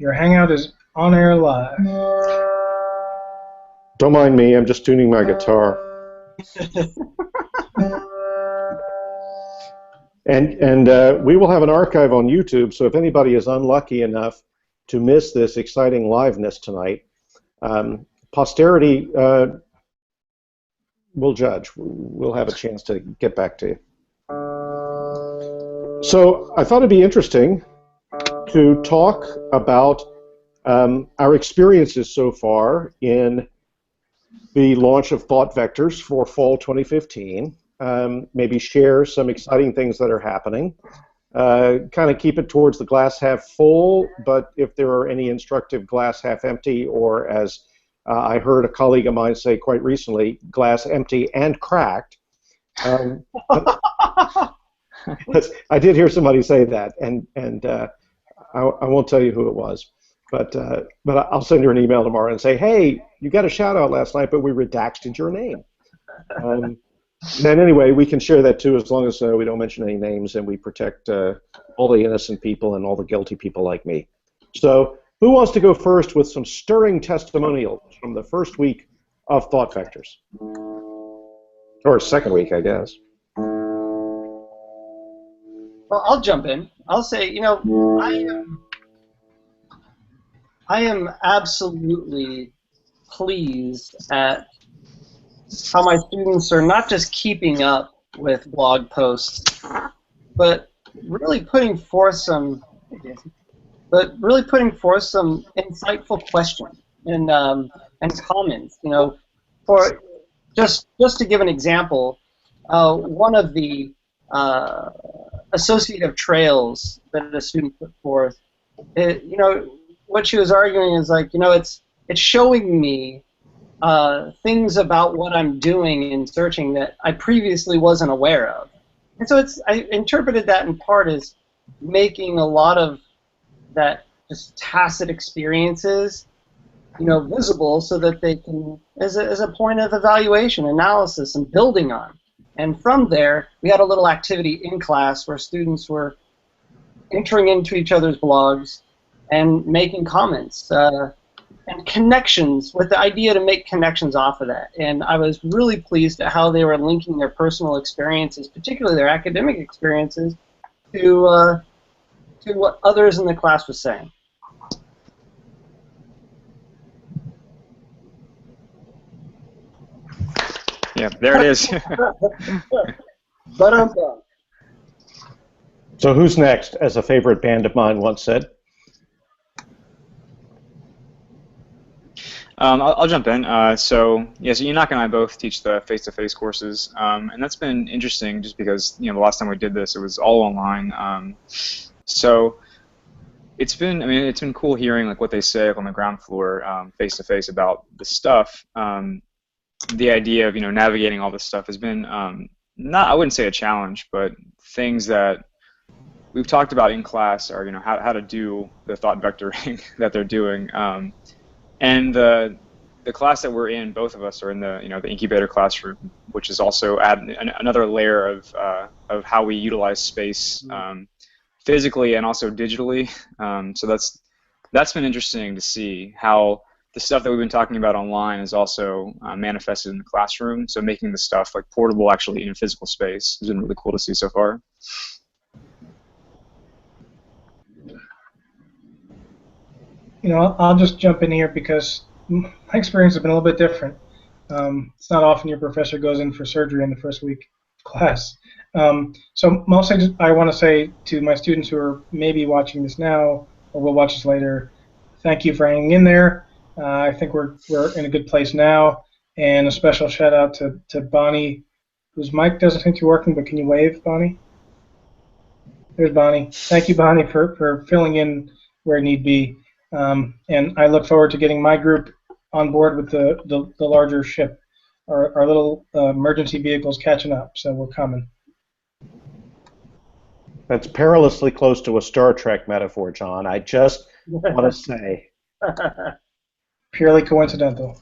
Your Hangout is on air live. Don't mind me, I'm just tuning my guitar. And we will have an archive on YouTube, so if anybody is unlucky enough to miss this exciting liveness tonight, posterity will judge. We'll have a chance to get back to you. So I thought it'd be interesting to talk about our experiences so far in the launch of Thought Vectors for fall 2015. Maybe share some exciting things that are happening. Kind of keep it towards the glass half full, but if there are any instructive glass half empty, or as I heard a colleague of mine say quite recently, glass empty and cracked. I did hear somebody say that, and I won't tell you who it was, but I'll send her an email tomorrow and say, hey, you got a shout out last night, but we redacted your name. And anyway, we can share that too, as long as we don't mention any names and we protect all the innocent people and all the guilty people like me. So, who wants to go first with some stirring testimonials from the first week of Thought Vectors? Or second week, I guess. Well, I'll jump in. I'll say, you know, I am absolutely pleased at how my students are not just keeping up with blog posts, but really putting forth some insightful questions and comments. You know, for just to give an example, one of the associative trails that a student put forth, you know, what she was arguing is like, you know, it's showing me things about what I'm doing in searching that I previously wasn't aware of. And so I interpreted that in part as making a lot of that just tacit experiences, you know, visible so that they can, as a point of evaluation, analysis, and building on. And from there, we had a little activity in class where students were entering into each other's blogs and making comments and connections, with the idea to make connections off of that. And I was really pleased at how they were linking their personal experiences, particularly their academic experiences, to what others in the class was saying. Yeah, there it is. But I'm done. So who's next, as a favorite band of mine once said? I'll jump in. So Enoch and I both teach the face-to-face courses, and that's been interesting just because, you know, the last time we did this, it was all online. So it's been cool hearing like what they say on the ground floor, face-to-face about the stuff. The idea of, you know, navigating all this stuff has been I wouldn't say a challenge, but things that we've talked about in class are, you know, how to do the thought vectoring that they're doing. And the class that we're in, both of us are in the, you know, the incubator classroom, which is also another layer of how we utilize space physically and also digitally. So that's been interesting to see how the stuff that we've been talking about online is also manifested in the classroom. So making the stuff like portable actually in physical space has been really cool to see so far. You know, I'll just jump in here because my experience has been a little bit different. It's not often your professor goes in for surgery in the first week of class. So mostly I want to say to my students who are maybe watching this now or will watch this later, thank you for hanging in there. I think we're in a good place now. And a special shout out to Bonnie, whose mic doesn't seem to be working, but can you wave, Bonnie? There's Bonnie. Thank you, Bonnie, for filling in where need be. And I look forward to getting my group on board with the larger ship. Our little emergency vehicle's catching up, so we're coming. That's perilously close to a Star Trek metaphor, John. I just want to say. Purely coincidental.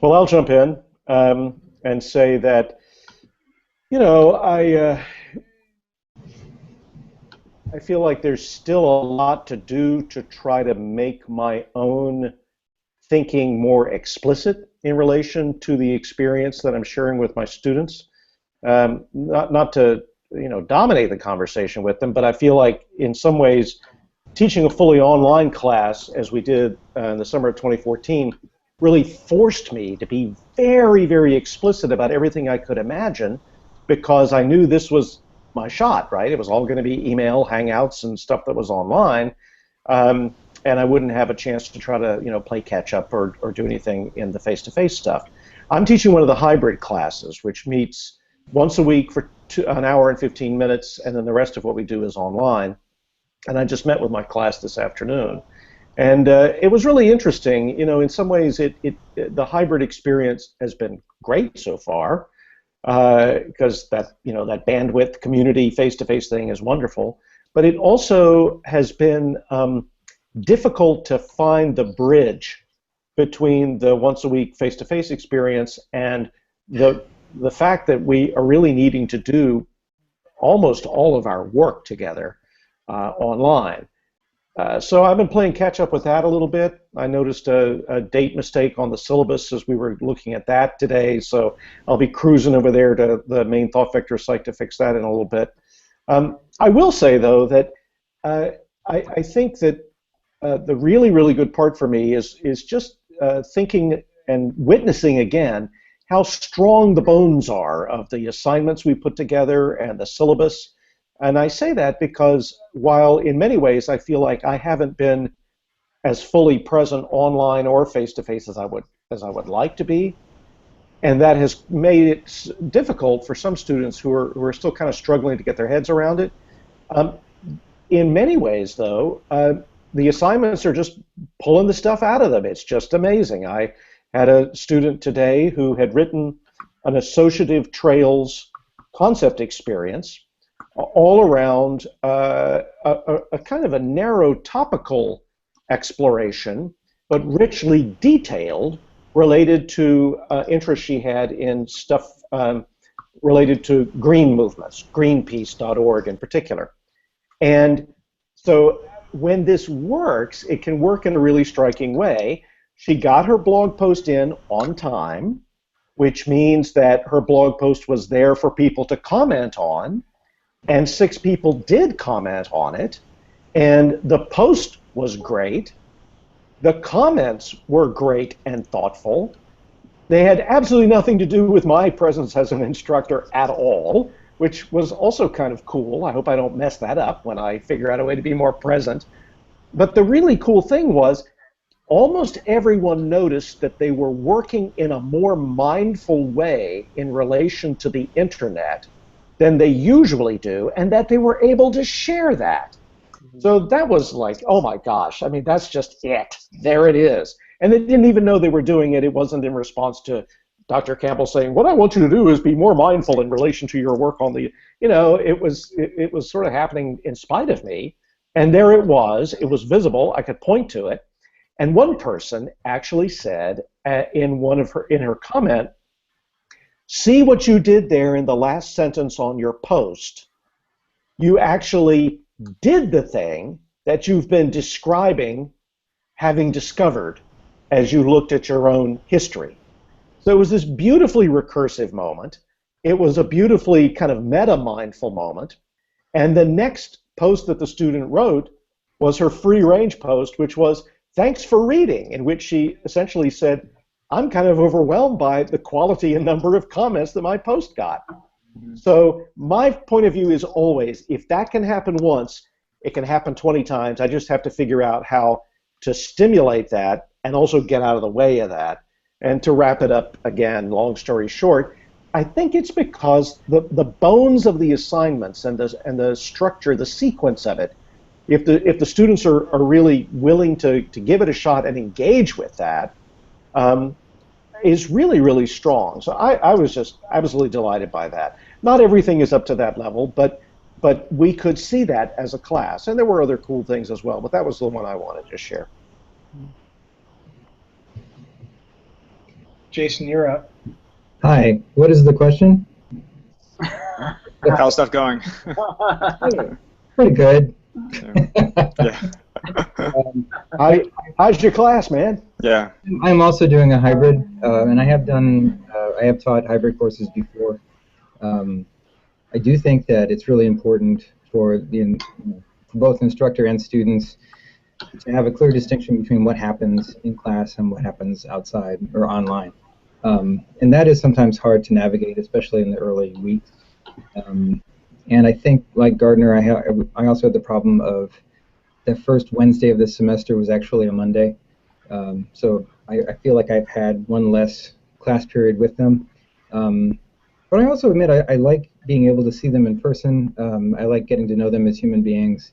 Well, I'll jump in and say that, you know, I feel like there's still a lot to do to try to make my own thinking more explicit in relation to the experience that I'm sharing with my students. Not to dominate the conversation with them, but I feel like in some ways teaching a fully online class, as we did in the summer of 2014, really forced me to be very, very explicit about everything I could imagine, because I knew this was my shot, right? It was all going to be email, Hangouts, and stuff that was online, and I wouldn't have a chance to try to play catch up or do anything in the face-to-face stuff. I'm teaching one of the hybrid classes, which meets once a week for an hour and 15 minutes, and then the rest of what we do is online. And I just met with my class this afternoon. And it was really interesting. In some ways, the hybrid experience has been great so far, because that bandwidth, community, face-to-face thing is wonderful. But it also has been difficult to find the bridge between the once-a-week face-to-face experience and the fact that we are really needing to do almost all of our work together online. So I've been playing catch up with that a little bit. I noticed a date mistake on the syllabus as we were looking at that today, so I'll be cruising over there to the main Thought Vector site to fix that in a little bit. I will say, though, that I think that the really, really good part for me is just thinking and witnessing again how strong the bones are of the assignments we put together and the syllabus. And I say that because while in many ways I feel like I haven't been as fully present online or face-to-face as I would like to be, and that has made it difficult for some students who are still kind of struggling to get their heads around it. In many ways, though, the assignments are just pulling the stuff out of them. It's just amazing. I had a student today who had written an associative trails concept experience all around a kind of a narrow topical exploration, but richly detailed, related to interests she had in stuff related to green movements, Greenpeace.org in particular. And so when this works, it can work in a really striking way. She got her blog post in on time, which means that her blog post was there for people to comment on, and 6 people did comment on it, and the post was great. The comments were great and thoughtful. They had absolutely nothing to do with my presence as an instructor at all, which was also kind of cool. I hope I don't mess that up when I figure out a way to be more present. But the really cool thing was almost everyone noticed that they were working in a more mindful way in relation to the internet than they usually do, and that they were able to share that. So that was like, oh my gosh, I mean, that's just it. There it is. And they didn't even know they were doing it. It wasn't in response to Dr. Campbell saying, what I want you to do is be more mindful in relation to your work on the, it was sort of happening in spite of me. And there it was visible, I could point to it. And one person actually said in her comment, see what you did there in the last sentence on your post. You actually did the thing that you've been describing having discovered as you looked at your own history. So it was this beautifully recursive moment. It was a beautifully kind of meta-mindful moment. And the next post that the student wrote was her free range post, which was, thanks for reading, in which she essentially said, I'm kind of overwhelmed by the quality and number of comments that my post got. So my point of view is always, if that can happen once, it can happen 20 times. I just have to figure out how to stimulate that and also get out of the way of that. And to wrap it up again, long story short, I think it's because the bones of the assignments and the structure, the sequence of it, if the students are really willing to give it a shot and engage with that, is really, really strong. So I was just absolutely delighted by that. Not everything is up to that level, but we could see that as a class. And there were other cool things as well, but that was the one I wanted to share. Jason, you're up. Hi, what is the question? How's stuff going? Pretty good. Yeah. How's your class, man? Yeah. I'm also doing a hybrid, and I have taught hybrid courses before. I do think that it's really important for for both instructor and students to have a clear distinction between what happens in class and what happens outside or online. And that is sometimes hard to navigate, especially in the early weeks. And I think, like Gardner, I also had the problem of the first Wednesday of the semester was actually a Monday. So I feel like I've had one less class period with them. But I also admit I like being able to see them in person. I like getting to know them as human beings.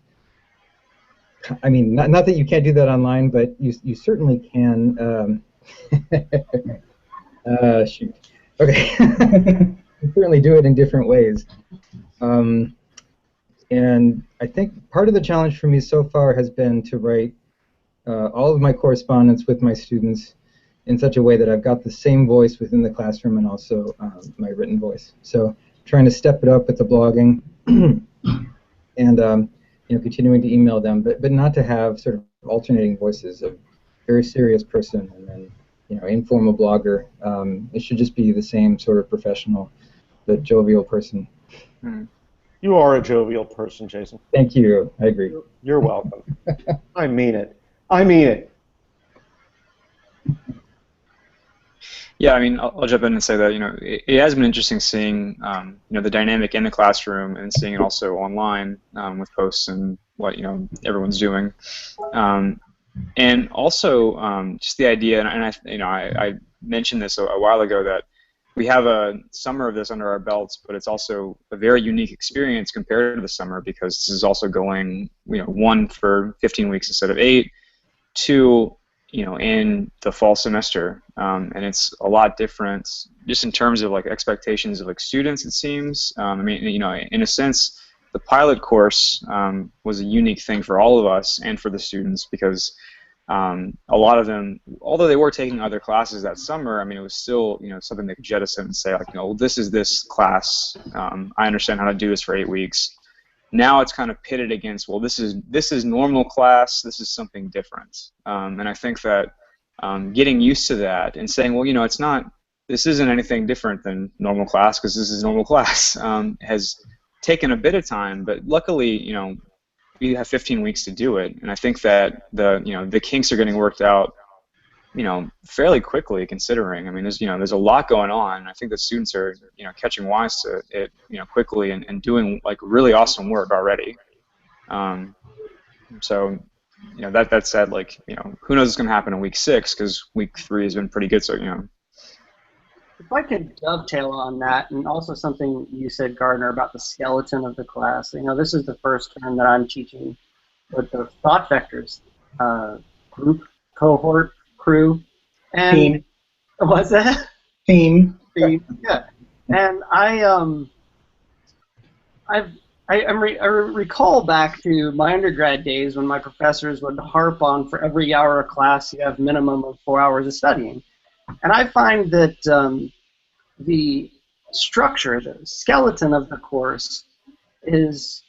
I mean, not that you can't do that online, but you certainly can. Shoot. Okay. You certainly do it in different ways. And I think part of the challenge for me so far has been to write all of my correspondence with my students in such a way that I've got the same voice within the classroom and also my written voice. So trying to step it up with the blogging and continuing to email them, but not to have sort of alternating voices of very serious person and then informal blogger. It should just be the same sort of professional but jovial person. You are a jovial person, Jason. Thank you. I agree. You're welcome. I mean it. I mean it. Yeah, I mean, I'll jump in and say that it has been interesting seeing the dynamic in the classroom and seeing it also online with posts and what everyone's doing, and also just the idea. And I mentioned this a while ago that we have a summer of this under our belts, but it's also a very unique experience compared to the summer because this is also going one for 15 weeks instead of 8, 2 in the fall semester, and it's a lot different just in terms of like expectations of like students. It seems. I mean, in a sense, the pilot course was a unique thing for all of us and for the students because a lot of them, although they were taking other classes that summer, I mean, it was still something they could jettison and say like, this is this class. I understand how to do this for 8 weeks. Now it's kind of pitted against, well, this is normal class, this is something different. And I think that getting used to that and saying, well, this isn't anything different than normal class because this is normal class has taken a bit of time, but luckily, we have 15 weeks to do it. And I think that the kinks are getting worked out fairly quickly considering. I mean, there's a lot going on. I think the students are, catching wise to it, quickly and doing like really awesome work already. So, that said, like, who knows what's going to happen in week 6 because week 3 has been pretty good. So, If I could dovetail on that, and also something you said, Gardner, about the skeleton of the class. This is the first term that I'm teaching with the thought vectors group, cohort, crew, and Team. what's that? Team. Yeah, and I recall back to my undergrad days when my professors would harp on for every hour of class you have minimum of 4 hours of studying. And I find that the structure, the skeleton of the course is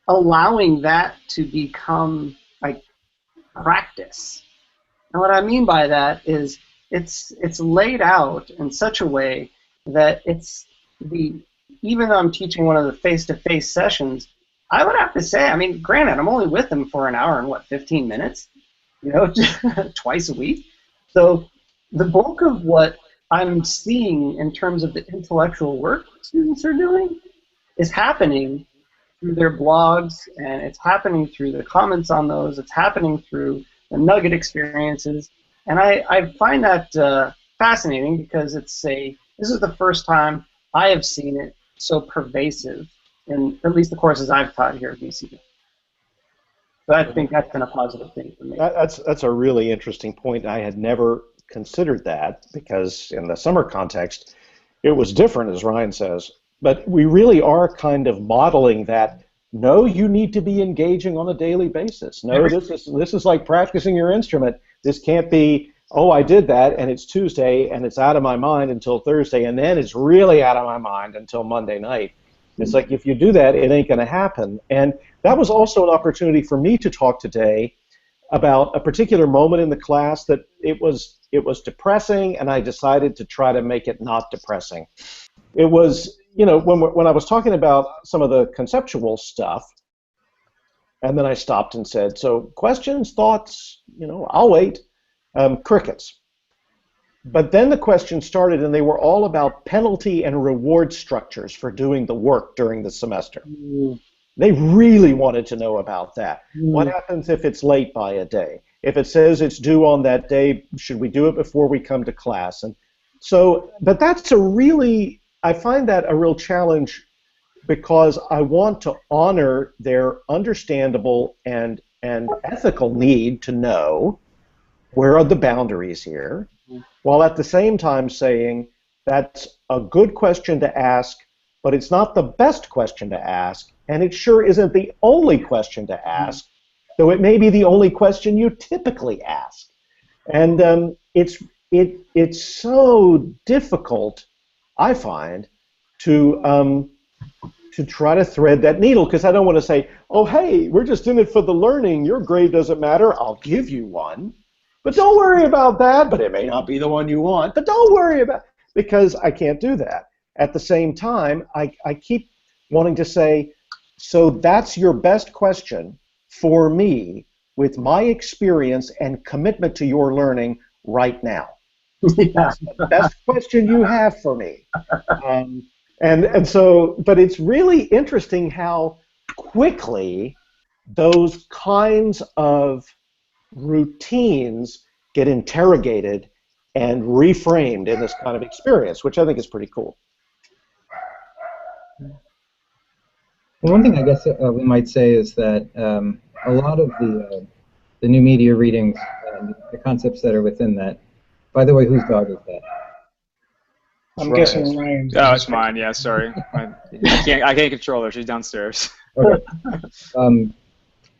allowing that to become like practice. And what I mean by that is it's laid out in such a way that even though I'm teaching one of the face-to-face sessions, I would have to say, I mean, granted, I'm only with them for an hour and 15 minutes, twice a week. So the bulk of what I'm seeing in terms of the intellectual work students are doing is happening through their blogs, and it's happening through the comments on those. It's happening through the nugget experiences, and I find that fascinating because this is the first time I have seen it so pervasive in at least the courses I've taught here at BC. So I think that's been a positive thing for me. That's a really interesting point. I had never considered that because in the summer context, it was different, as Ryan says. But we really are kind of modeling that. No, you need to be engaging on a daily basis. No, this is like practicing your instrument. This can't be, oh, I did that, and it's Tuesday, and it's out of my mind until Thursday, and then it's really out of my mind until Monday night. It's like if you do that, it ain't going to happen. And that was also an opportunity for me to talk today about a particular moment in the class that it was depressing, and I decided to try to make it not depressing. It was, when I was talking about some of the conceptual stuff, and then I stopped and said, so questions, thoughts, I'll wait. Crickets. But then the questions started, and they were all about penalty and reward structures for doing the work during the semester. They really wanted to know about that. What happens if it's late by a day? If it says it's due on that day, should we do it before we come to class? And so, but that's I find that a real challenge, because I want to honor their understandable and ethical need to know where are the boundaries here, while at the same time saying that's a good question to ask, but it's not the best question to ask, and it sure isn't the only question to ask, though it may be the only question you typically ask. And it's so difficult, I find, to try to thread that needle, because I don't want to say, oh, hey, we're just in it for the learning. Your grade doesn't matter. I'll give you one. But don't worry about that. But it may not be the one you want. But don't worry about it, because I can't do that. At the same time, I keep wanting to say, so that's your best question for me with my experience and commitment to your learning right now. That's the best question you have for me. And so, but it's really interesting how quickly those kinds of routines get interrogated and reframed in this kind of experience, which I think is pretty cool. Well, one thing I guess we might say is that a lot of the new media readings, the concepts that are within that. By the way, whose dog is that? I'm guessing Ryan's. Oh, it's mine. Yeah, sorry. I can't control her. She's downstairs. Okay.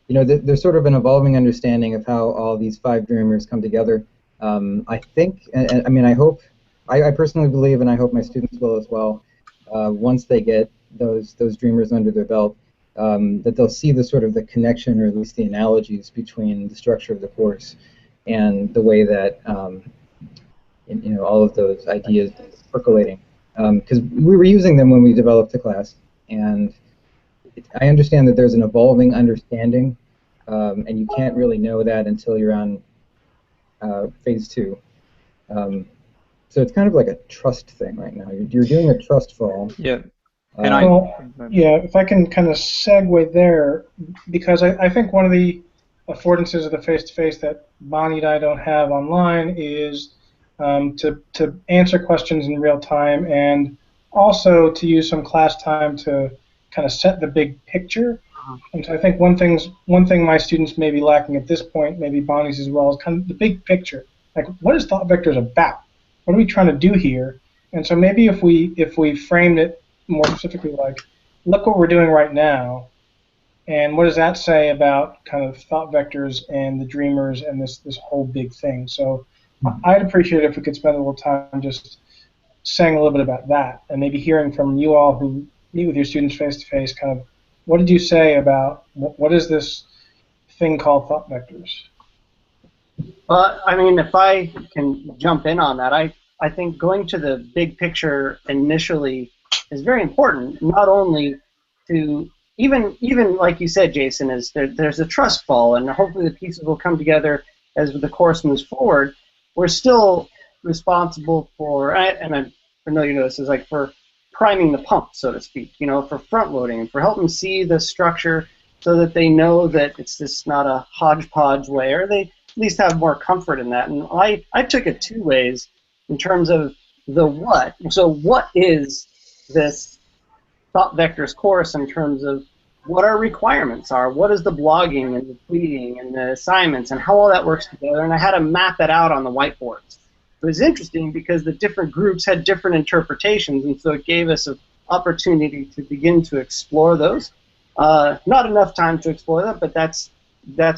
There's sort of an evolving understanding of how all these 5 dreamers come together. I think, and I mean, I hope, I personally believe, and I hope my students will as well, once they get those dreamers under their belt, that they'll see the sort of the connection, or at least the analogies between the structure of the course and the way that all of those ideas are percolating. Because we were using them when we developed the class, and I understand that there's an evolving understanding, and you can't really know that until you're on phase 2. So it's kind of like a trust thing right now. You're doing a trust fall. Yeah. If I can kind of segue there, because I think one of the affordances of the face-to-face that Bonnie and I don't have online is to answer questions in real time, and also to use some class time to kind of set the big picture. And so I think one thing my students may be lacking at this point, maybe Bonnie's as well, is kind of the big picture. Like, what is thought vectors about? What are we trying to do here? And so maybe if we framed it more specifically, like, look what we're doing right now, and what does that say about kind of thought vectors and the dreamers and this whole big thing? So I'd appreciate it if we could spend a little time just saying a little bit about that, and maybe hearing from you all who meet with your students face-to-face, kind of, what did you say about what is this thing called thought vectors? Well, I mean, if I can jump in on that, I think going to the big picture initially is very important, not only to, even like you said, Jason, is there's a trust fall, and hopefully the pieces will come together as the course moves forward. We're still responsible for, and I know you know this, is like for priming the pump, so to speak, for front loading and for helping see the structure so that they know that it's just not a hodgepodge way, or they at least have more comfort in that. And I took it 2 ways in terms of the what. So what is this thought vectors course in terms of what our requirements are, what is the blogging and the tweeting and the assignments and how all that works together, and I had to map that out on the whiteboards. It was interesting because the different groups had different interpretations, and so it gave us an opportunity to begin to explore those. Not enough time to explore that, but that's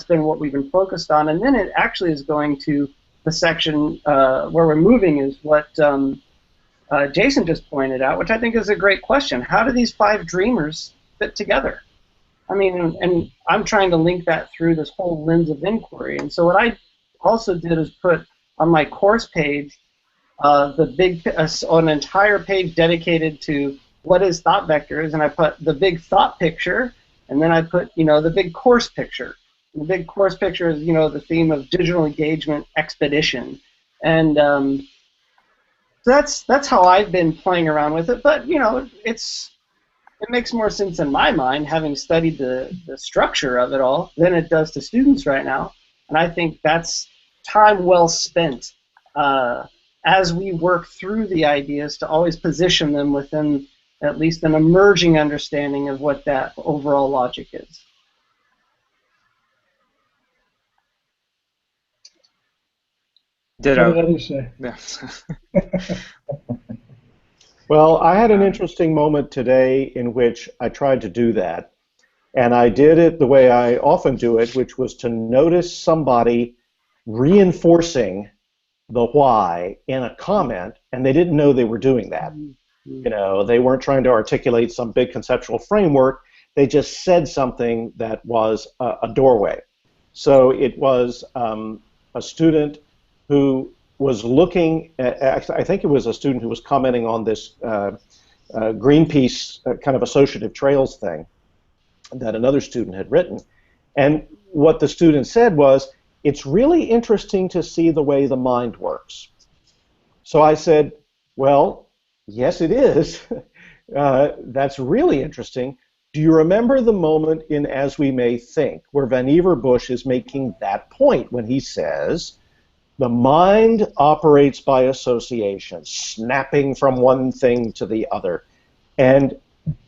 been what we've been focused on. And then it actually is going to the section where we're moving is what Jason just pointed out, which I think is a great question. How do these 5 dreamers fit together? I mean, and I'm trying to link that through this whole lens of inquiry. And so what I also did is put on my course page an entire page dedicated to what is thought vectors, and I put the big thought picture, and then I put, the big course picture. And the big course picture is, the theme of digital engagement expedition. And so that's how I've been playing around with it. But, it makes more sense in my mind, having studied the structure of it all, than it does to students right now. And I think that's time well spent as we work through the ideas to always position them within at least an emerging understanding of what that overall logic is. Ditto. What did others say? Yeah. Well, I had an interesting moment today in which I tried to do that, and I did it the way I often do it, which was to notice somebody reinforcing the why in a comment, and they didn't know they were doing that. They weren't trying to articulate some big conceptual framework. They just said something that was a doorway. So it was a student who was looking at, I think it was a student who was commenting on this Greenpeace kind of associative trails thing that another student had written. And what the student said was, it's really interesting to see the way the mind works. So I said, well, yes, it is. That's really interesting. Do you remember the moment in As We May Think, where Vannevar Bush is making that point when he says, the mind operates by association, snapping from one thing to the other. And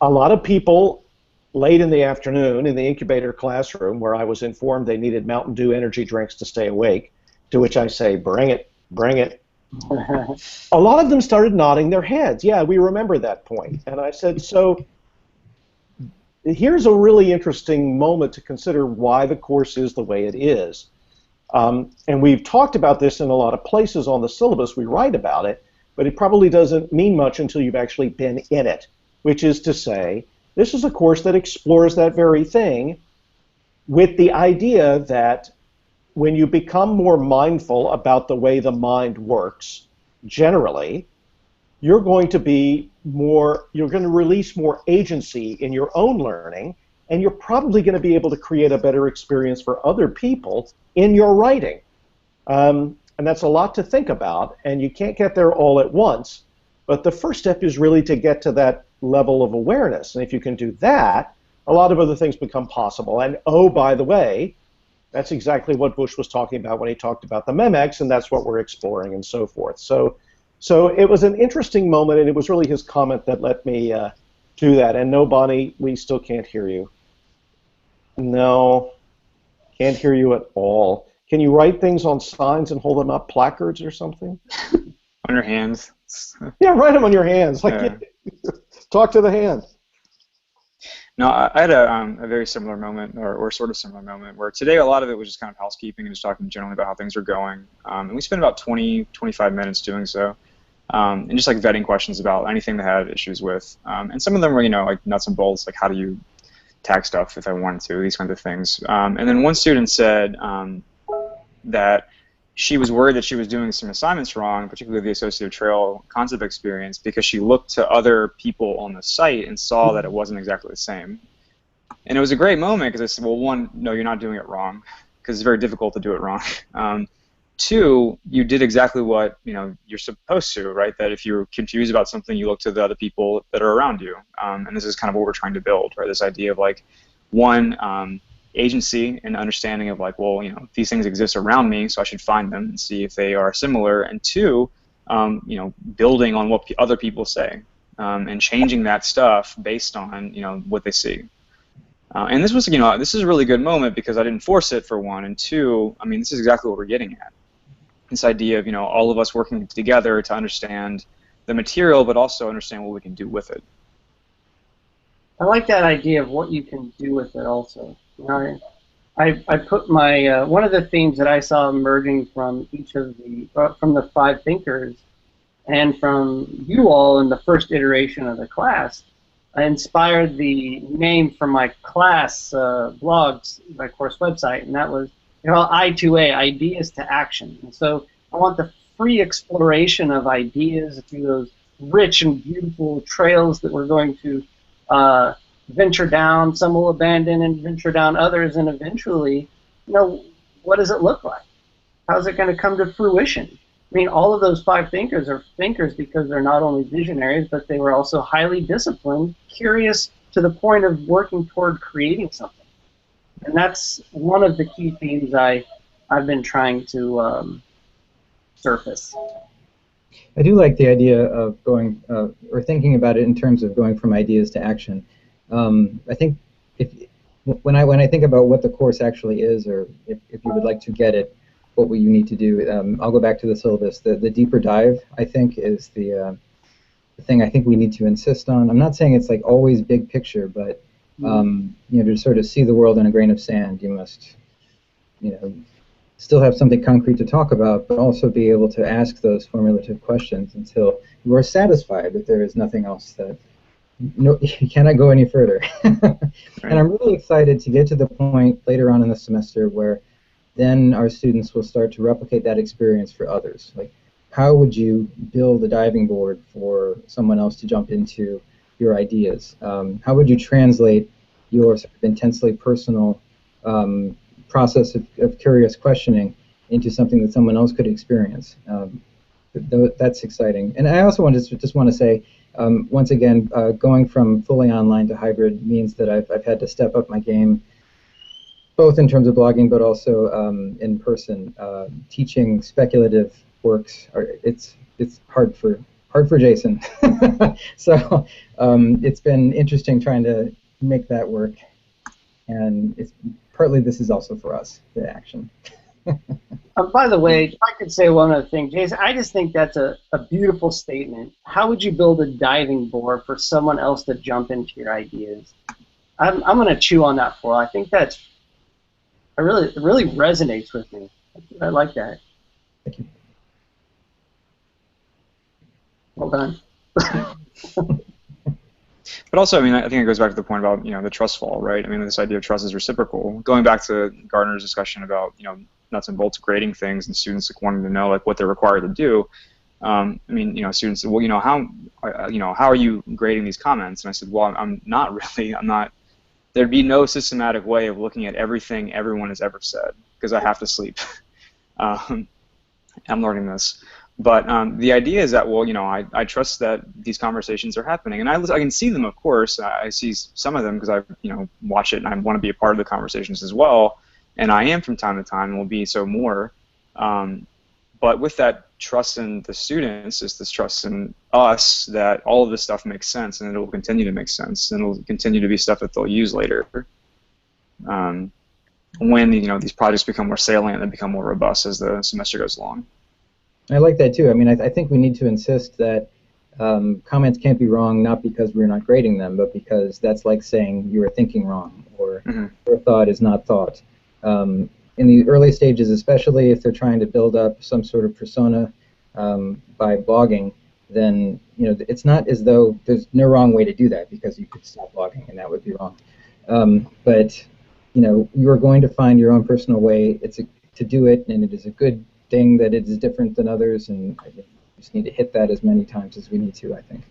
a lot of people, late in the afternoon in the incubator classroom, where I was informed they needed Mountain Dew energy drinks to stay awake, to which I say, bring it, bring it. A lot of them started nodding their heads. Yeah, we remember that point. And I said, so here's a really interesting moment to consider why the course is the way it is. And we've talked about this in a lot of places on the syllabus. We write about it, but it probably doesn't mean much until you've actually been in it, which is to say, this is a course that explores that very thing with the idea that when you become more mindful about the way the mind works, generally, you're going to release more agency in your own learning, and you're probably going to be able to create a better experience for other people in your writing. And that's a lot to think about, and you can't get there all at once, but the first step is really to get to that level of awareness. And if you can do that, a lot of other things become possible. And oh, by the way, that's exactly what Bush was talking about when he talked about the memex, and that's what we're exploring and so forth. So it was an interesting moment, and it was really his comment that let me do that. And no, Bonnie, we still can't hear you. No, can't hear you at all. Can you write things on signs and hold them up, placards or something? On your hands. Yeah, write them on your hands. Like, talk to the hand. No, I had a very similar moment, or sort of similar moment, where today a lot of it was just kind of housekeeping and just talking generally about how things are going. And we spent about 20, 25 minutes doing so. And just like vetting questions about anything they had issues with. And some of them were, like nuts and bolts, like how do you tag stuff if I wanted to, these kinds of things. And then one student said that she was worried that she was doing some assignments wrong, particularly the associative trail concept experience, because she looked to other people on the site and saw that it wasn't exactly the same. And it was a great moment because I said, well, one, no, you're not doing it wrong, because it's very difficult to do it wrong. Two, you did exactly what you're supposed to, right? That if you're confused about something, you look to the other people that are around you. And this is kind of what we're trying to build, right? This idea of like, one, agency and understanding of like, well, these things exist around me, so I should find them and see if they are similar. And two, building on what other people say and changing that stuff based on what they see. And this was, this is a really good moment because I didn't force it, for one, and two, I mean, this is exactly what we're getting at. This idea of, all of us working together to understand the material, but also understand what we can do with it. I like that idea of what you can do with it also. I put my, one of the themes that I saw emerging from each of from the 5 thinkers and from you all in the first iteration of the class, I inspired the name for my class blogs, my course website, and that was I2A, Ideas to Action. And so I want the free exploration of ideas through those rich and beautiful trails that we're going to venture down. Some will abandon and venture down others, and eventually, what does it look like? How's it going to come to fruition? I mean, all of those five thinkers are thinkers because they're not only visionaries, but they were also highly disciplined, curious to the point of working toward creating something. And that's one of the key themes I've been trying to surface. I do like the idea of going or thinking about it in terms of going from ideas to action. I think when I think about what the course actually is, or if you would like to get it, what will you need to do? I'll go back to the syllabus. The deeper dive, I think, is the thing I think we need to insist on. I'm not saying it's like always big picture, but to sort of see the world in a grain of sand, you must, still have something concrete to talk about, but also be able to ask those formulative questions until you are satisfied that there is nothing else that you cannot go any further. And I'm really excited to get to the point later on in the semester where then our students will start to replicate that experience for others. Like, how would you build a diving board for someone else to jump into your ideas? How would you translate your sort of intensely personal process of curious questioning into something that someone else could experience? That's exciting. And I also just want to say, once again, going from fully online to hybrid means that I've had to step up my game, both in terms of blogging, but also in person. Teaching speculative works, it's hard for Jason. So it's been interesting trying to make that work, and it's partly this is also for us, the action. By the way, if I could say one other thing, Jason, I just think that's a beautiful statement. How would you build a diving board for someone else to jump into your ideas? I'm going to chew on that for. I think it really resonates with me. I like that. Thank you. Well done. But also, I mean, I think it goes back to the point about, the trust fall, right? I mean, this idea of trust is reciprocal. Going back to Gardner's discussion about, nuts and bolts grading things and students wanting to know what they're required to do. I mean, students said, well, how are you grading these comments? And I said, well, I'm not really. There'd be no systematic way of looking at everything everyone has ever said because I have to sleep. I'm learning this. But the idea is that, well, I trust that these conversations are happening, and I can see them, of course. I see some of them because I, watch it, and I want to be a part of the conversations as well. And I am from time to time, and will be so more. But with that trust in the students is this trust in us that all of this stuff makes sense, and it will continue to make sense, and it will continue to be stuff that they'll use later. When these projects become more salient and become more robust as the semester goes along. I like that too. I mean, I think we need to insist that comments can't be wrong, not because we're not grading them, but because that's like saying you are thinking wrong, or your thought is not thought. In the early stages, especially if they're trying to build up some sort of persona by blogging, then it's not as though there's no wrong way to do that, because you could stop blogging and that would be wrong. But you are going to find your own personal way to do it, and it is a good thing that it is different than others, and I think we just need to hit that as many times as we need to, I think.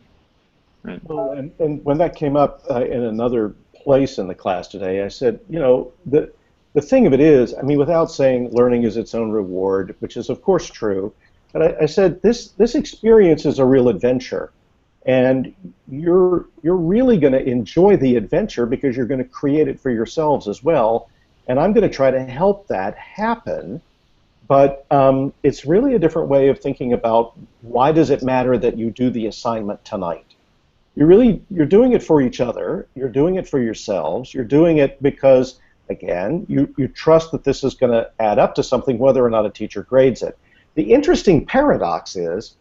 Right. Well, and when that came up in another place in the class today, I said, the thing of it is, I mean, without saying learning is its own reward, which is of course true, but I said this experience is a real adventure, and you're really going to enjoy the adventure because you're going to create it for yourselves as well, and I'm going to try to help that happen. But it's really a different way of thinking about why does it matter that you do the assignment tonight. You're doing it for each other. You're doing it for yourselves. You're doing it because, again, you trust that this is going to add up to something whether or not a teacher grades it. The interesting paradox is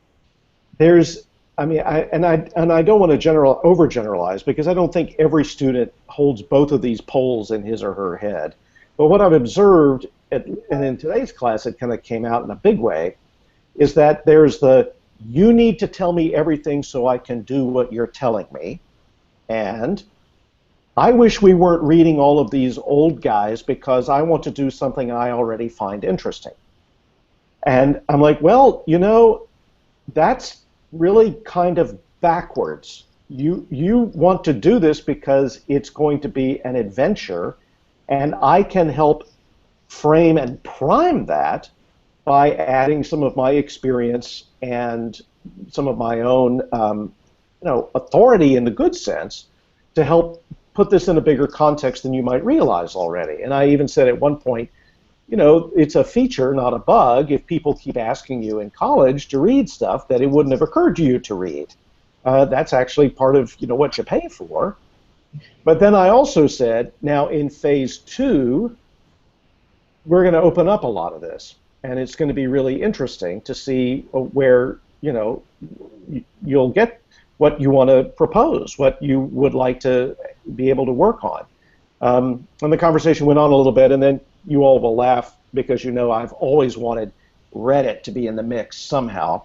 I don't want to overgeneralize because I don't think every student holds both of these poles in his or her head. But what I've observed, and in today's class it kind of came out in a big way, is that there's the you need to tell me everything so I can do what you're telling me, and I wish we weren't reading all of these old guys because I want to do something I already find interesting. And I'm like, well, that's really kind of backwards. You want to do this because it's going to be an adventure, and I can help frame and prime that by adding some of my experience and some of my own, authority in the good sense to help put this in a bigger context than you might realize already. And I even said at one point, it's a feature, not a bug, if people keep asking you in college to read stuff that it wouldn't have occurred to you to read. That's actually part of what you pay for. But then I also said, now in phase 2, we're going to open up a lot of this, and it's going to be really interesting to see where you'll get what you want to propose, what you would like to be able to work on. And the conversation went on a little bit, and then you all will laugh because I've always wanted Reddit to be in the mix somehow.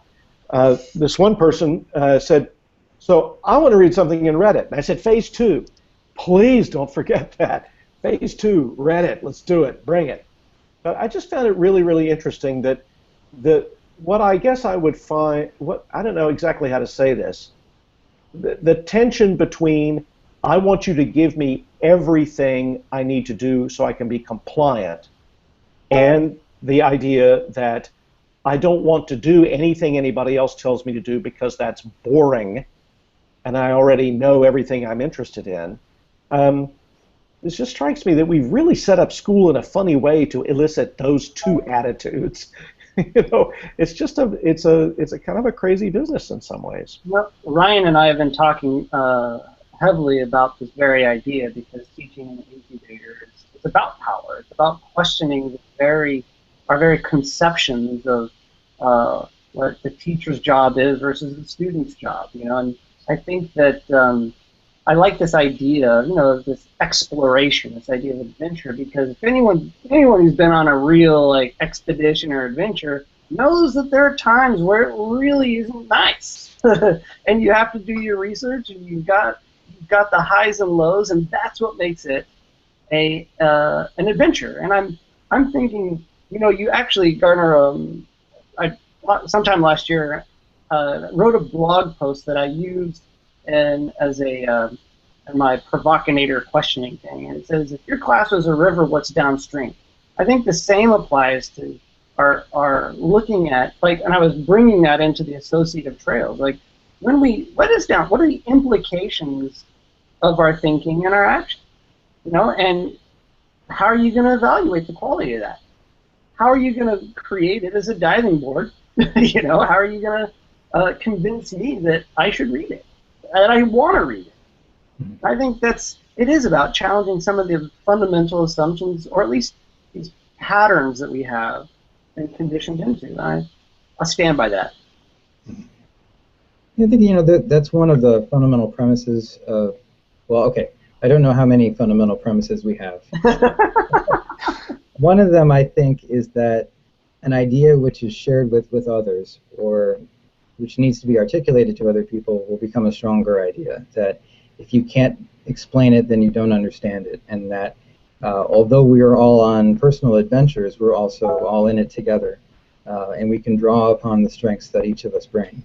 This one person said, so I want to read something in Reddit. And I said, phase 2. Please don't forget that. Phase 2, Reddit, let's do it, bring it. But I just found it really, really interesting that what I guess I would find, I don't know exactly how to say this, the tension between I want you to give me everything I need to do so I can be compliant, and the idea that I don't want to do anything anybody else tells me to do because that's boring and I already know everything I'm interested in. It just strikes me that we've really set up school in a funny way to elicit those two attitudes. It's just it's a kind of a crazy business in some ways. Well, Ryan and I have been talking heavily about this very idea because teaching in an incubator is about power. It's about questioning our very conceptions of what the teacher's job is versus the student's job. And I think that I like this idea, of this exploration, this idea of adventure, because if anyone who's been on a real expedition or adventure knows that there are times where it really isn't nice, and you have to do your research, and you've got the highs and lows, and that's what makes it an adventure. And I'm thinking, you actually, Gardner, sometime last year wrote a blog post that I used as my provocateur questioning thing, and it says, if your class was a river, what's downstream? I think the same applies to our looking at, and I was bringing that into the associative trails, what are the implications of our thinking and our action, and how are you going to evaluate the quality of that? How are you going to create it as a diving board? How are you going to convince me that I should read it, that I want to read it? I think it is about challenging some of the fundamental assumptions, or at least these patterns that we have been conditioned into. I stand by that. I think that's one of the fundamental premises of. Well, okay, I don't know how many fundamental premises we have. One of them, I think, is that an idea which is shared with others, or which needs to be articulated to other people, will become a stronger idea. That if you can't explain it, then you don't understand it. And that although we are all on personal adventures, we're also all in it together. And we can draw upon the strengths that each of us bring.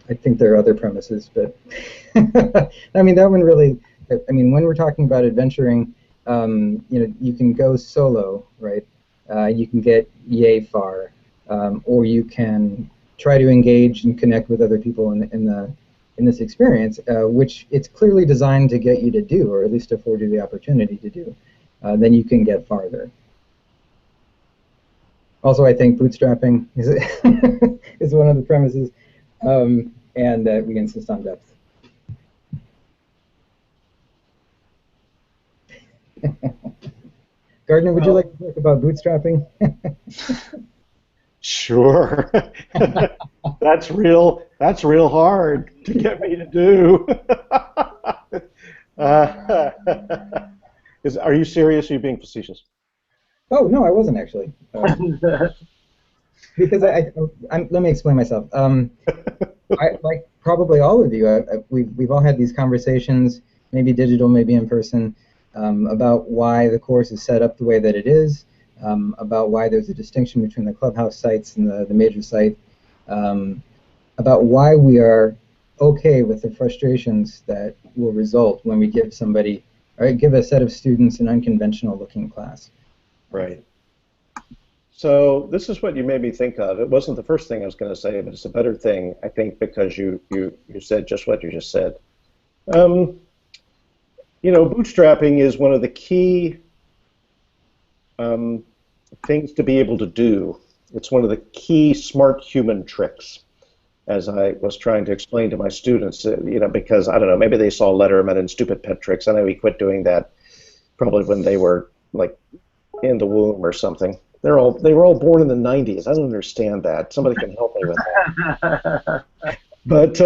I think there are other premises, but I mean, that one really, when we're talking about adventuring, you can go solo, right? You can get yay far, or you can try to engage and connect with other people in this experience, which it's clearly designed to get you to do, or at least afford you the opportunity to do. Then you can get farther. Also, I think bootstrapping is one of the premises, and we insist on depth. Gardner, would you like to talk about bootstrapping? Sure. That's real hard to get me to do. Are you serious, or are you being facetious? Oh, no, I wasn't actually. because let me explain myself. Like probably all of you, we've all had these conversations, maybe digital, maybe in person, about why the course is set up the way that it is, about why there's a distinction between the clubhouse sites and the major site, about why we are okay with the frustrations that will result when we give somebody, or give a set of students an unconventional looking class. Right. So this is what you made me think of. It wasn't the first thing I was going to say, but it's a better thing, I think, because you said just what you just said. Bootstrapping is one of the key things to be able to do. It's one of the key smart human tricks, as I was trying to explain to my students, because, I don't know, maybe they saw Letterman and Stupid Pet Tricks. I know he quit doing that probably when they were, like, in the womb or something. They were all born in the 90s. I don't understand that. Somebody can help me with that. But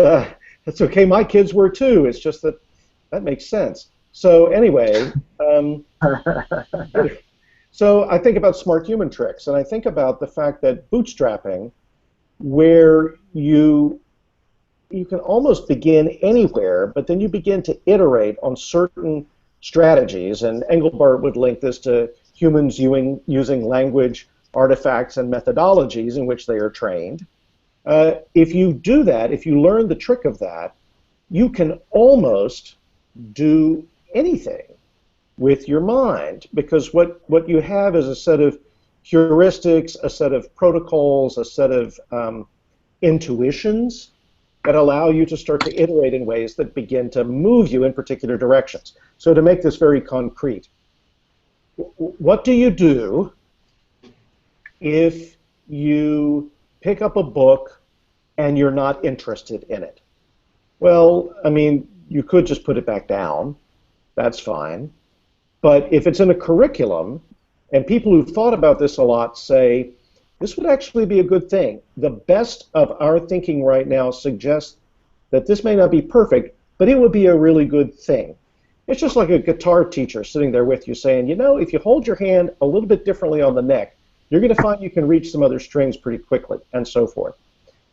that's okay. My kids were too. It's just that makes sense. So anyway, so I think about smart human tricks, and I think about the fact that bootstrapping, where you can almost begin anywhere, but then you begin to iterate on certain strategies, and Engelbart would link this to humans using language, artifacts, and methodologies in which they are trained. If you do that, if you learn the trick of that, you can almost do anything with your mind, because what you have is a set of heuristics, a set of protocols, a set of intuitions that allow you to start to iterate in ways that begin to move you in particular directions. So to make this very concrete, what do you do if you pick up a book and you're not interested in it? Well, I mean, you could just put it back down. That's fine. But if it's in a curriculum, and people who've thought about this a lot say, this would actually be a good thing. The best of our thinking right now suggests that this may not be perfect, but it would be a really good thing. It's just like a guitar teacher sitting there with you saying, if you hold your hand a little bit differently on the neck, you're going to find you can reach some other strings pretty quickly, and so forth.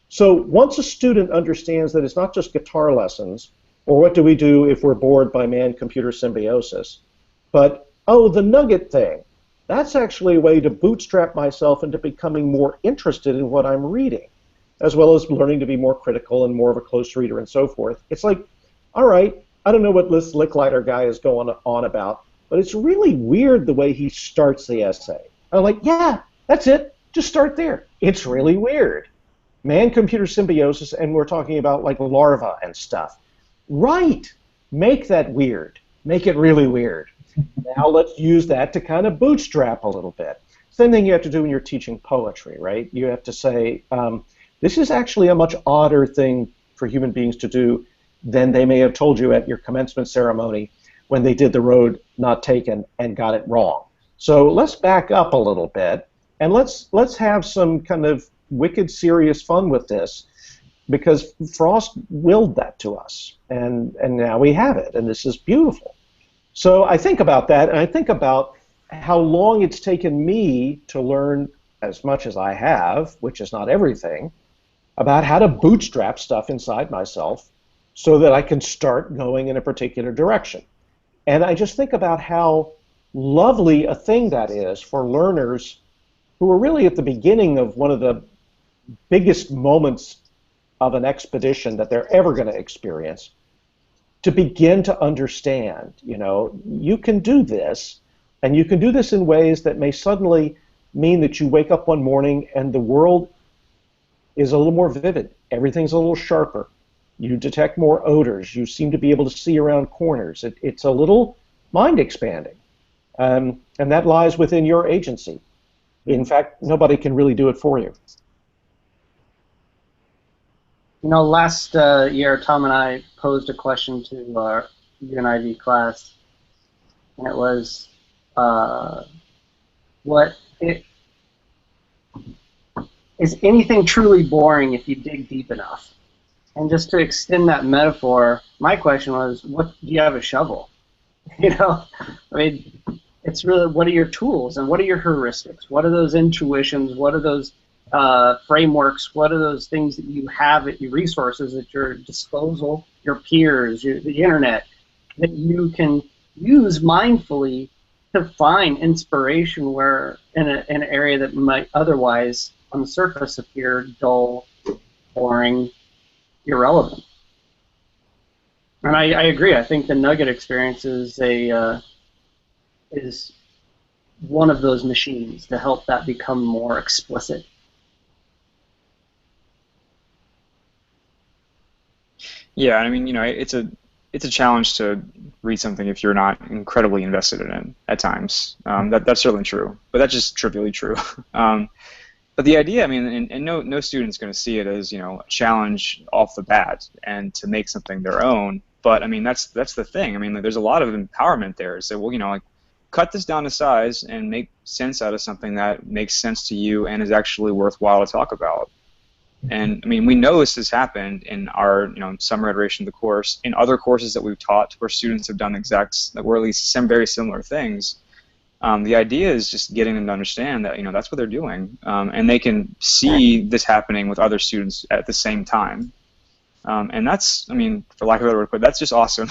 So once a student understands that it's not just guitar lessons, or what do we do if we're bored by man-computer symbiosis, but, the nugget thing, that's actually a way to bootstrap myself into becoming more interested in what I'm reading, as well as learning to be more critical and more of a close reader and so forth. It's like, all right, I don't know what this Licklider guy is going on about, but it's really weird the way he starts the essay. I'm like, yeah, that's it. Just start there. It's really weird. Man-computer symbiosis, and we're talking about like larvae and stuff. Right. Make that weird. Make it really weird. Now let's use that to kind of bootstrap a little bit. Same thing you have to do when you're teaching poetry, right? You have to say, this is actually a much odder thing for human beings to do than they may have told you at your commencement ceremony when they did the road not taken and got it wrong. So let's back up a little bit, and let's have some kind of wicked serious fun with this, because Frost willed that to us, and now we have it, and this is beautiful. So I think about that, and I think about how long it's taken me to learn as much as I have, which is not everything, about how to bootstrap stuff inside myself so that I can start going in a particular direction. And I just think about how lovely a thing that is for learners who are really at the beginning of one of the biggest moments of an expedition that they're ever going to experience, to begin to understand, you can do this, and you can do this in ways that may suddenly mean that you wake up one morning and the world is a little more vivid. Everything's a little sharper. You detect more odors. You seem to be able to see around corners. It's a little mind expanding. And that lies within your agency. In fact, nobody can really do it for you. Last year, Tom and I posed a question to our UNIV class, and it was, is anything truly boring if you dig deep enough? And just to extend that metaphor, my question was, do you have a shovel? It's really, what are your tools, and what are your heuristics? What are those intuitions? What are those frameworks? What are those things that you have at your resources at your disposal, your peers, the internet, that you can use mindfully to find inspiration where in an area that might otherwise on the surface appear dull, boring, irrelevant. And I agree. I think the Nugget experience is is one of those machines to help that become more explicit. Yeah, I mean, it's a challenge to read something if you're not incredibly invested in it at times. That's certainly true, but that's just trivially true. Um, but the idea, I mean, and no student's going to see it as a challenge off the bat and to make something their own. But I mean, that's the thing. I mean, there's a lot of empowerment there. So well, like cut this down to size and make sense out of something that makes sense to you and is actually worthwhile to talk about. And I mean, we know this has happened in our, summer iteration of the course, in other courses that we've taught where students have done or at least some very similar things. The idea is just getting them to understand that, that's what they're doing, and they can see this happening with other students at the same time. And that's, I mean, for lack of a better word, but that's just awesome.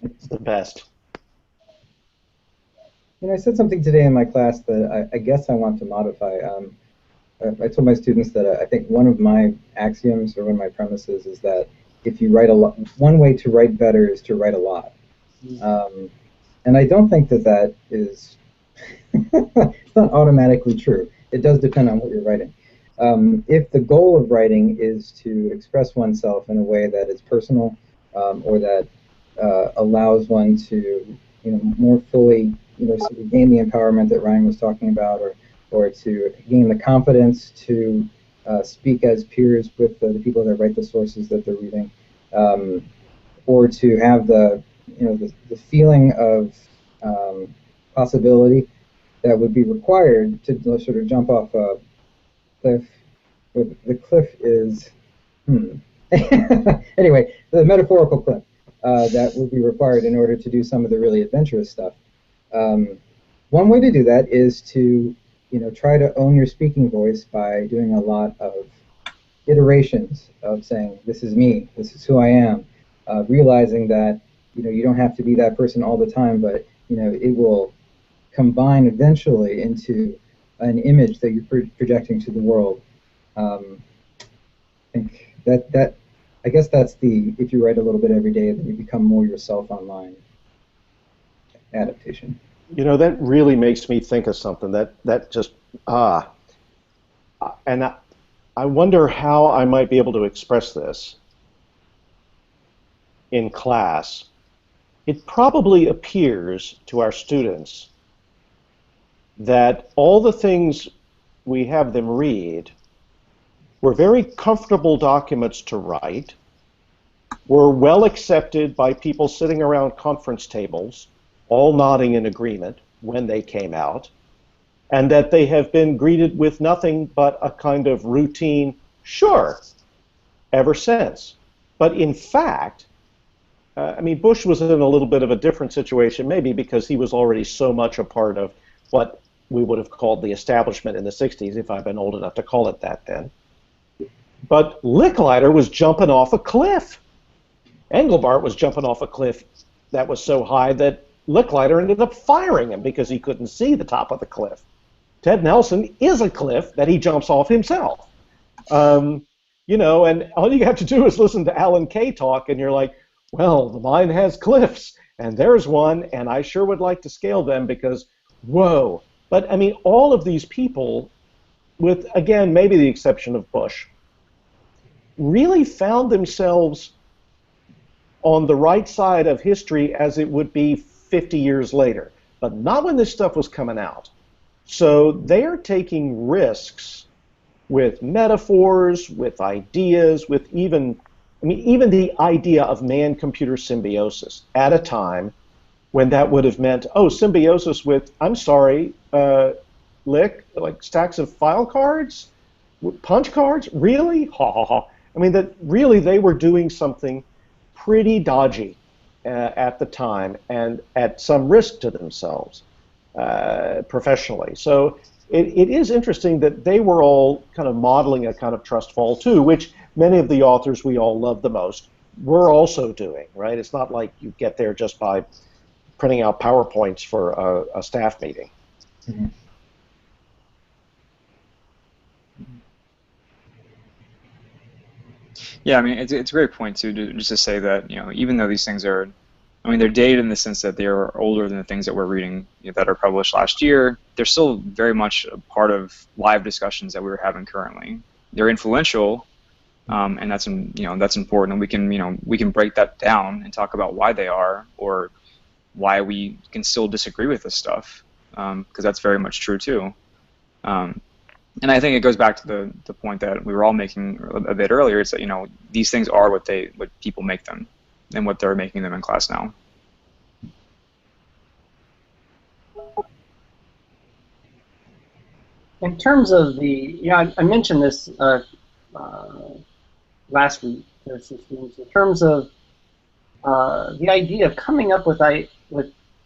It's the best. I said something today in my class that I guess I want to modify. I told my students that I think one of my axioms or one of my premises is that if you write a lot, one way to write better is to write a lot. And I don't think that is it's not automatically true. It does depend on what you're writing. If the goal of writing is to express oneself in a way that is personal or that allows one to more fully sort of gain the empowerment that Ryan was talking about, or to gain the confidence to speak as peers with the people that write the sources that they're reading, or to have the feeling of possibility that would be required to sort of jump off a cliff. The cliff is anyway, the metaphorical cliff that would be required in order to do some of the really adventurous stuff. One way to do that is to try to own your speaking voice by doing a lot of iterations of saying, this is me, this is who I am, realizing that you don't have to be that person all the time, but it will combine eventually into an image that you're projecting to the world. I think that I guess that's if you write a little bit every day, then you become more yourself online adaptation. That really makes me think of something that just and I wonder how I might be able to express this in class. It probably appears to our students that all the things we have them read were very comfortable documents to write, were well accepted by people sitting around conference tables, all nodding in agreement when they came out, and that they have been greeted with nothing but a kind of routine, sure, ever since. But in fact, I mean, Bush was in a little bit of a different situation, maybe because he was already so much a part of what we would have called the establishment in the 60s, if I'd been old enough to call it that then. But Licklider was jumping off a cliff. Engelbart was jumping off a cliff that was so high that Licklider ended up firing him because he couldn't see the top of the cliff. Ted Nelson is a cliff that he jumps off himself. And all you have to do is listen to Alan Kay talk, and you're like, well, the mind has cliffs, and there's one, and I sure would like to scale them because, whoa. But, I mean, all of these people, with, again, maybe the exception of Bush, really found themselves on the right side of history as it would be 50 years later, but not when this stuff was coming out. So they are taking risks with metaphors, with ideas, with even the idea of man-computer symbiosis at a time when that would have meant, symbiosis with, I'm sorry, Lick, like stacks of file cards? Punch cards? Really? Ha ha ha. I mean, that really they were doing something pretty dodgy at the time and at some risk to themselves professionally. So it is interesting that they were all kind of modeling a kind of trust fall too, which many of the authors we all love the most were also doing, right? It's not like you get there just by printing out PowerPoints for a staff meeting. Mhm. Yeah, I mean, it's a great point too, just to say that, even though these things are, I mean, they're dated in the sense that they're older than the things that we're reading, that are published last year. They're still very much a part of live discussions that we're having currently. They're influential, and that's important, and we can break that down and talk about why they are, or why we can still disagree with this stuff, because that's very much true too. And I think it goes back to the point that we were all making a bit earlier. It's that these things are what people make them, and what they're making them in class now. In terms of I mentioned this last week to some students. In terms of the idea of coming up with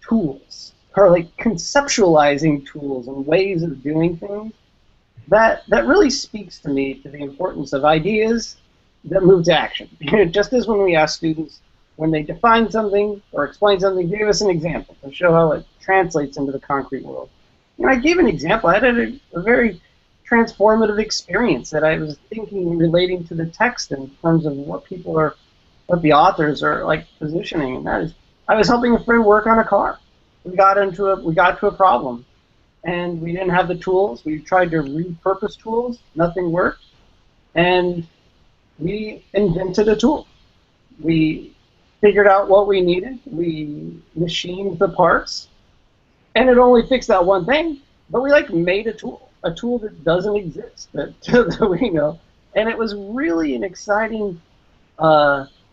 tools, or like conceptualizing tools and ways of doing things, that really speaks to me to the importance of ideas that move to action. Just as when we ask students, when they define something or explain something, give us an example to show how it translates into the concrete world. I gave an example. I had a very transformative experience that I was thinking relating to the text in terms of what the authors are like positioning, and that is, I was helping a friend work on a car. We got to a problem, and we didn't have the tools. We tried to repurpose tools. Nothing worked, and we invented a tool. We figured out what we needed. We machined the parts, and it only fixed that one thing. But we made a tool that doesn't exist that we know, and it was really an exciting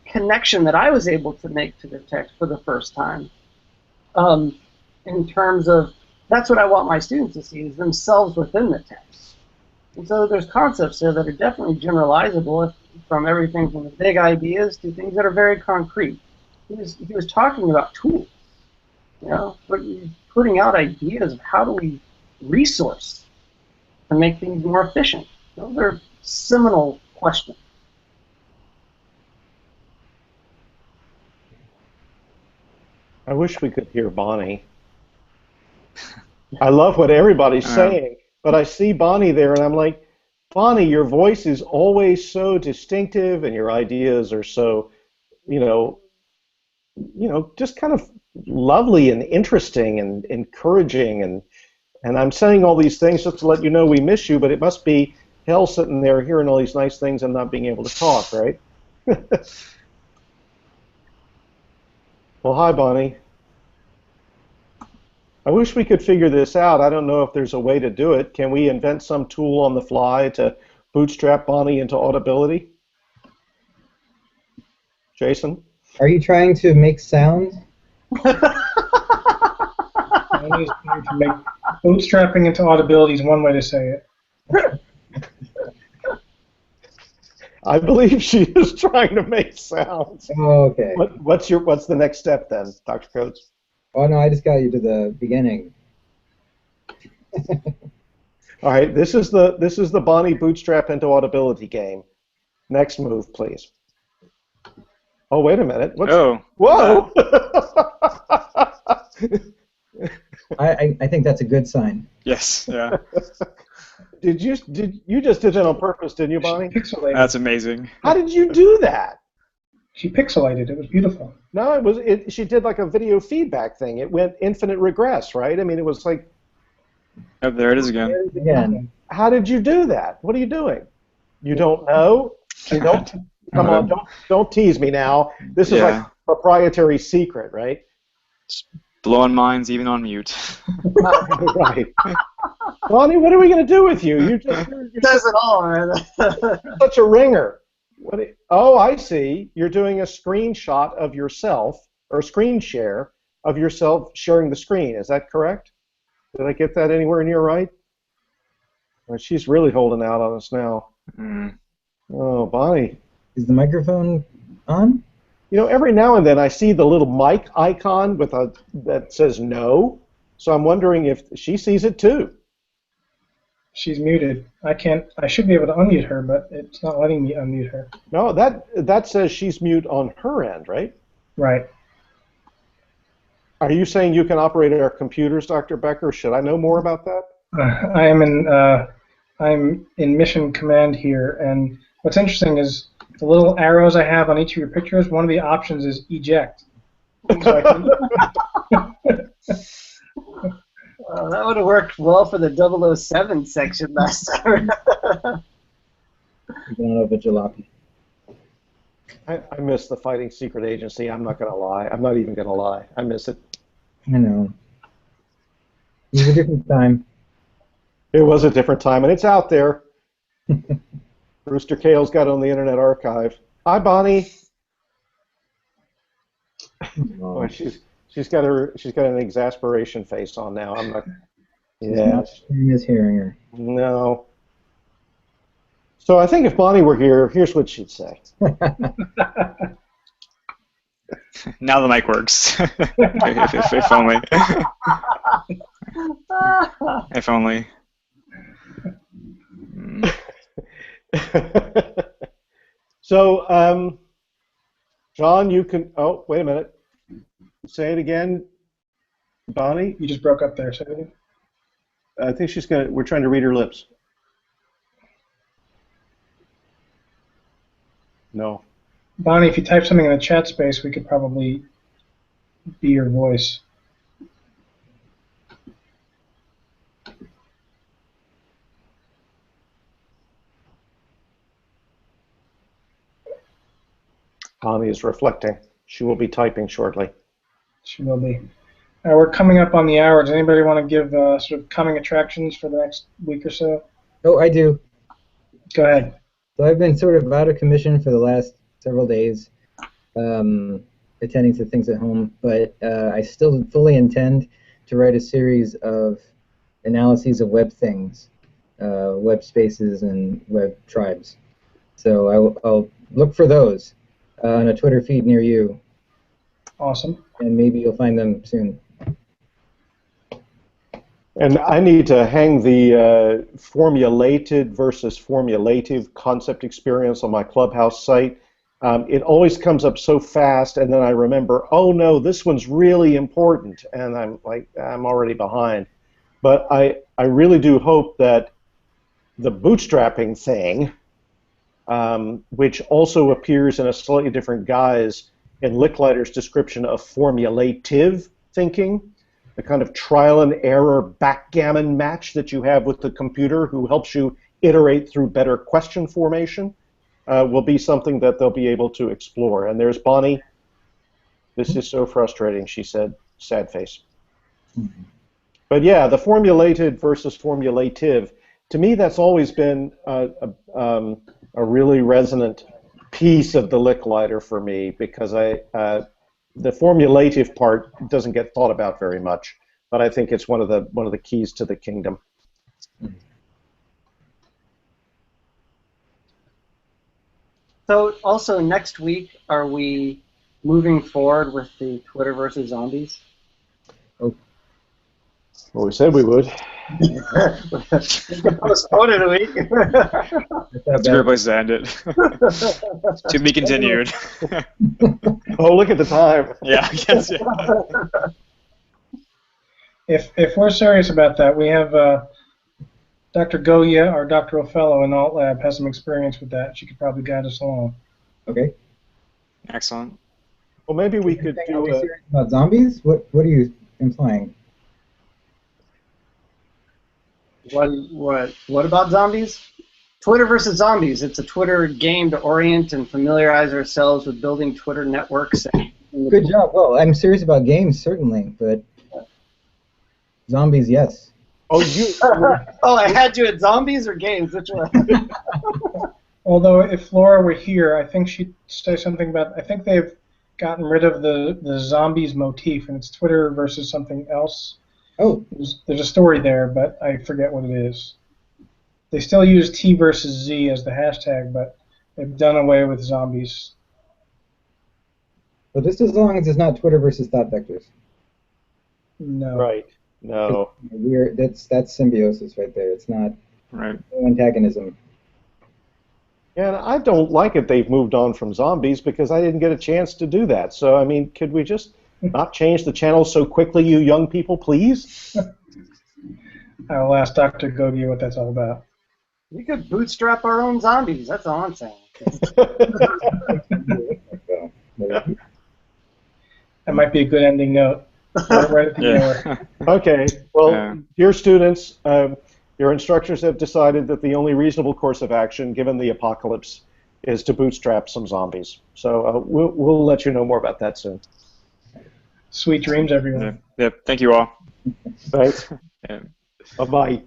connection that I was able to make to the text for the first time. In terms of, that's what I want my students to see, is themselves within the text. And so there's concepts there that are definitely generalizable, from everything from the big ideas to things that are very concrete. He was talking about tools, putting out ideas of how do we resource to make things more efficient. Those are seminal questions. I wish we could hear Bonnie. I love what everybody's saying, but I see Bonnie there, and I'm like, Bonnie, your voice is always so distinctive, and your ideas are so, just kind of lovely and interesting and encouraging, and I'm saying all these things just to let you know we miss you, but it must be hell sitting there hearing all these nice things and not being able to talk, right? Well, hi, Bonnie. I wish we could figure this out. I don't know if there's a way to do it. Can we invent some tool on the fly to bootstrap Bonnie into audibility? Jason? Are you trying to make sound? Bootstrapping into audibility is one way to say it. I believe she is trying to make sounds. Oh, okay. What's the next step then, Dr. Coates? Oh no, I just got you to the beginning. All right, this is the Bonnie bootstrap into audibility game. Next move, please. Oh, wait a minute. Whoa! I think that's a good sign. Yes. Yeah. Did you just did that on purpose, didn't you, Bonnie? She pixelated. That's amazing. How did you do that? She pixelated. It was beautiful. No, she did like a video feedback thing. It went infinite regress, right? I mean, it was like. Oh, there it is again. Again. How did you do that? What are you doing? You don't know? You don't. Come on, don't tease me now. This is like proprietary secret, right? It's blowing minds even on mute. Right. Bonnie, what are we going to do with you? You're Does it all, man. such a ringer. Oh, I see. You're doing a screenshot of yourself, or a screen share of yourself sharing the screen. Is that correct? Did I get that anywhere near right? Well, she's really holding out on us now. Mm. Oh, Bonnie. Is the microphone on? Every now and then I see the little mic icon that says no. So I'm wondering if she sees it too. She's muted. I can't. I should be able to unmute her, but it's not letting me unmute her. No, that says she's mute on her end, right? Right. Are you saying you can operate our computers, Dr. Becker? Should I know more about that? I am in. I'm in mission command here, and what's interesting is the little arrows I have on each of your pictures. One of the options is eject. So I can, Well, that would have worked well for the 007 section last time. Going over jalopy. I miss the Fighting Secret Agency. I'm not going to lie. I'm not even going to lie. I miss it. I know. It was a different time. It was a different time, and it's out there. Rooster Kale's got it on the Internet Archive. Hi, Bonnie. Boy, she's got an exasperation face on now. I'm not. Yeah. Is hearing her. No. So I think if Bonnie were here, here's what she'd say. Now the mic works. if only. If only. So, John, you can. Oh, wait a minute. Say it again, Bonnie. you just broke up there. Say it again. I think she's gonna. We're trying to read her lips. No. Bonnie, if you type something in the chat space, we could probably be your voice. Bonnie is reflecting. She will be typing shortly. She will be. We're coming up on the hour. Does anybody want to give sort of coming attractions for the next week or so? Oh, I do. Go ahead. So I've been sort of out of commission for the last several days, attending to things at home, but I still fully intend to write a series of analyses of web things, web spaces and web tribes. So I'll look for those on a Twitter feed near you, Awesome. and maybe you'll find them soon. And I need to hang the formulated versus formulative concept experience on my Clubhouse site. It always comes up so fast, and then I remember, oh no, this one's really important, and I'm like, I'm already behind. But I really do hope that the bootstrapping thing, which also appears in a slightly different guise in Licklider's description of formulative thinking, the kind of trial and error backgammon match that you have with the computer who helps you iterate through better question formation, will be something that they'll be able to explore. And there's Bonnie. This is so frustrating, she said, sad face. Mm-hmm. But yeah, the formulated versus formulative, to me that's always been a really resonant piece of the Licklider for me, because the formulative part doesn't get thought about very much, but I think it's one of the keys to the kingdom. So also next week, are we moving forward with the Twitter versus zombies? Oh. Well, we said we would. We can postpone it a week. That's a great place to end it. To be continued. Oh, look at the time. Yeah, I guess, yeah. If we're serious about that, we have Dr. Goya, our doctoral fellow in Alt Lab, has some experience with that. She could probably guide us along. Okay. Excellent. Well, maybe we could do a... About zombies? What are you implying? What about zombies? Twitter versus zombies. It's a Twitter game to orient and familiarize ourselves with building Twitter networks. Good job. Well, I'm serious about games, certainly, but zombies, yes. Oh, you... Oh, I had you at zombies or games? Which one? Although if Laura were here, I think she'd say something about, I think they've gotten rid of the zombies motif, and it's Twitter versus something else. Oh. There's a story there, but I forget what it is. They still use T versus Z as the hashtag, but they've done away with zombies. Well, just as long as it's not Twitter versus thought vectors. No. Right. No. That's symbiosis right there. It's not Right. No antagonism. And I don't like it they've moved on from zombies because I didn't get a chance to do that. So, I mean, could we just not change the channel so quickly, you young people, please? I will ask Dr. Gogi what that's all about. We could bootstrap our own zombies. That's all I'm saying. That might be a good ending note. Right at the hour. Yeah. Okay. Well, Yeah. dear students, your instructors have decided that the only reasonable course of action, given the apocalypse, is to bootstrap some zombies. So we'll let you know more about that soon. Sweet dreams, everyone. Yeah. Yep. Thank you all. Thanks. Yeah. Bye-bye.